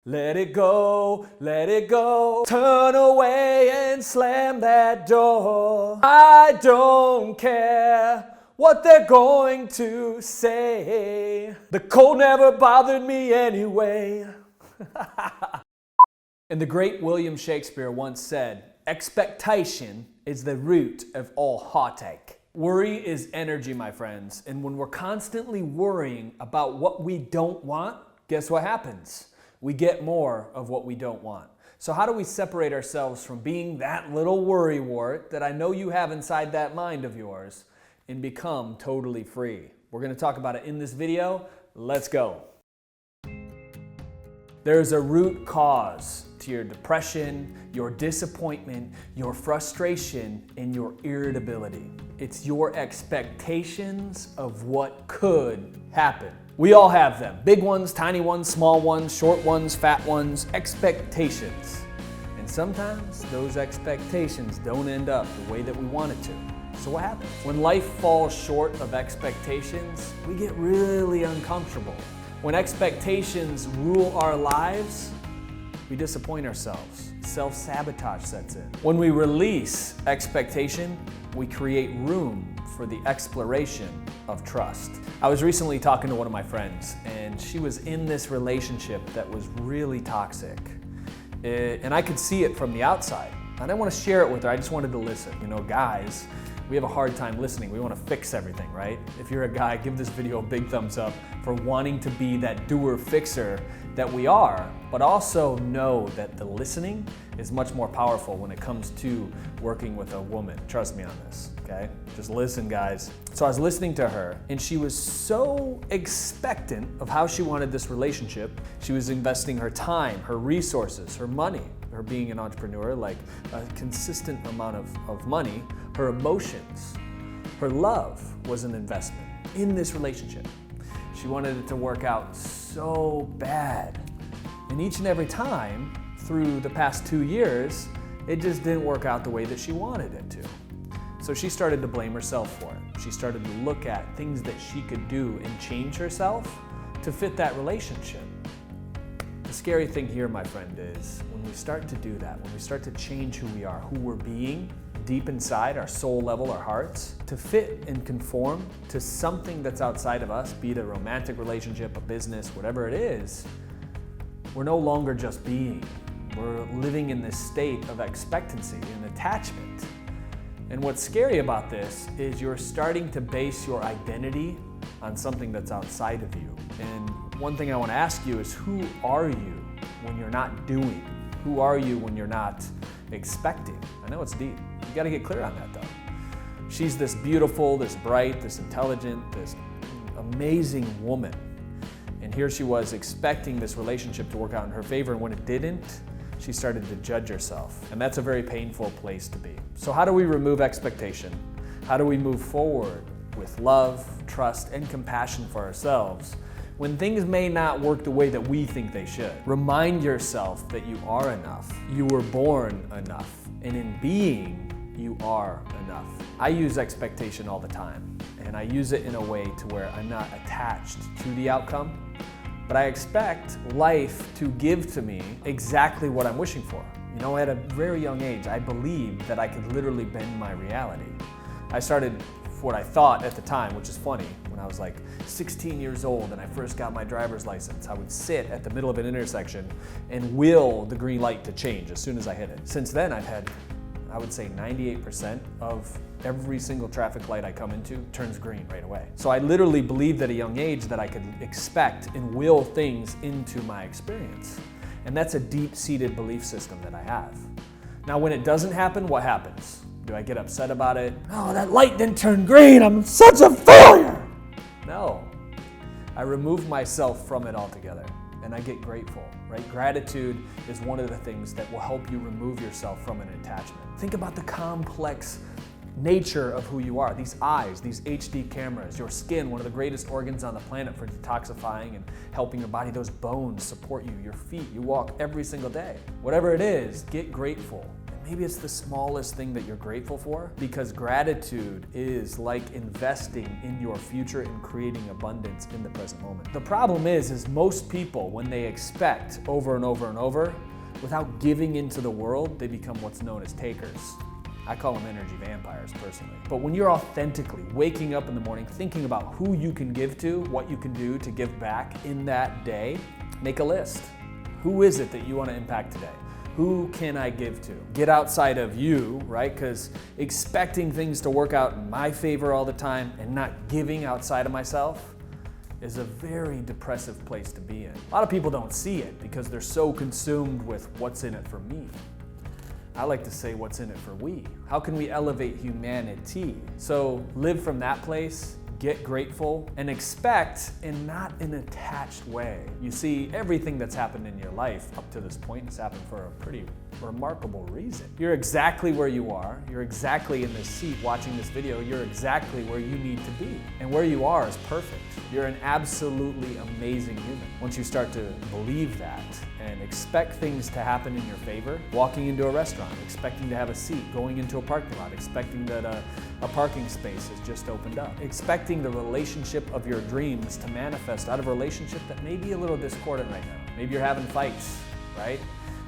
Let it go, let it go. Turn away and slam that door. I don't care what they're going to say. The cold never bothered me anyway. And the great William Shakespeare once said, expectation is the root of all heartache. Worry is energy, my friends. And when we're constantly worrying about what we don't want, guess what happens? We get more of what we don't want. So how do we separate ourselves from being that little worry wart that I know you have inside that mind of yours and become totally free? We're going to talk about it in this video. Let's go. There's a root cause to your depression, your disappointment, your frustration, and your irritability. It's your expectations of what could happen. We all have them. Big ones, tiny ones, small ones, short ones, fat ones, expectations. And sometimes those expectations don't end up the way that we want it to. So what happens? When life falls short of expectations, we get really uncomfortable. When expectations rule our lives, we disappoint ourselves. Self-sabotage sets in. When we release expectation, we create room for the exploration of trust. I was recently talking to one of my friends, and she was in this relationship that was really toxic. And I could see it from the outside. I didn't want to share it with her, I just wanted to listen. You know, guys, we have a hard time listening. We want to fix everything, right? If you're a guy, give this video a big thumbs up for wanting to be that doer fixer that we are, but also know that the listening is much more powerful when it comes to working with a woman. Trust me on this, okay? Just listen, guys. So I was listening to her, and she was so expectant of how she wanted this relationship. She was investing her time, her resources, her money, her being an entrepreneur, like a consistent amount of money, her emotions, her love was an investment in this relationship. She wanted it to work out so bad. And each and every time through the past 2 years, it just didn't work out the way that she wanted it to. So she started to blame herself for it. She started to look at things that she could do and change herself to fit that relationship. The scary thing here, my friend, is when we start to do that, when we start to change who we are, who we're being, deep inside, our soul level, our hearts, to fit and conform to something that's outside of us, be it a romantic relationship, a business, whatever it is, we're no longer just being. We're living in this state of expectancy and attachment. And what's scary about this is you're starting to base your identity on something that's outside of you. And one thing I want to ask you is, who are you when you're not doing? Who are you when you're not expecting? I know it's deep. You got to get clear on that though. She's this beautiful, this bright, this intelligent, this amazing woman. And here she was expecting this relationship to work out in her favor, and when it didn't, she started to judge herself. And that's a very painful place to be. So how do we remove expectation? How do we move forward with love, trust, and compassion for ourselves when things may not work the way that we think they should? Remind yourself that you are enough. You were born enough. And in being, you are enough. I use expectation all the time, and I use it in a way to where I'm not attached to the outcome, but I expect life to give to me exactly what I'm wishing for. You know, at a very young age, I believed that I could literally bend my reality. I started what I thought at the time, which is funny, when I was like 16 years old and I first got my driver's license, I would sit at the middle of an intersection and will the green light to change as soon as I hit it. Since then, I've had, I would say 98% of every single traffic light I come into turns green right away. So I literally believed at a young age that I could expect and will things into my experience. And that's a deep-seated belief system that I have. Now, when it doesn't happen, what happens? Do I get upset about it? Oh, that light didn't turn green, I'm such a failure! No. I remove myself from it altogether, and I get grateful, right? Gratitude is one of the things that will help you remove yourself from an attachment. Think about the complex nature of who you are. These eyes, these HD cameras, your skin, one of the greatest organs on the planet for detoxifying and helping your body. Those bones support you, your feet, you walk every single day. Whatever it is, get grateful. Maybe it's the smallest thing that you're grateful for, because gratitude is like investing in your future and creating abundance in the present moment. The problem is most people, when they expect over and over and over, without giving into the world, they become what's known as takers. I call them energy vampires personally. But when you're authentically waking up in the morning, thinking about who you can give to, what you can do to give back in that day, make a list. Who is it that you want to impact today? Who can I give to? Get outside of you, right? Because expecting things to work out in my favor all the time and not giving outside of myself is a very depressive place to be in. A lot of people don't see it because they're so consumed with what's in it for me. I like to say what's in it for we. How can we elevate humanity? So live from that place, get grateful, and expect in not an attached way. You see, everything that's happened in your life up to this point has happened for a pretty remarkable reason. You're exactly where you are. You're exactly in this seat watching this video. You're exactly where you need to be. And where you are is perfect. You're an absolutely amazing human. Once you start to believe that and expect things to happen in your favor, walking into a restaurant, expecting to have a seat, going into a parking lot, expecting that a parking space has just opened up, expecting the relationship of your dreams to manifest out of a relationship that may be a little discordant right now. Maybe you're having fights, right?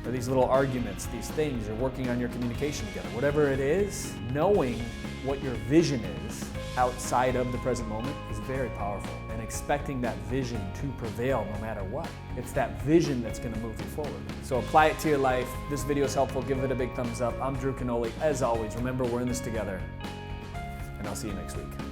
Or these little arguments, these things, you're working on your communication together. Whatever it is, knowing what your vision is outside of the present moment is very powerful, and expecting that vision to prevail no matter what. It's that vision that's going to move you forward. So apply it to your life. This video is helpful. Give it a big thumbs up. I'm Drew Canoli. As always, remember, we're in this together, and I'll see you next week.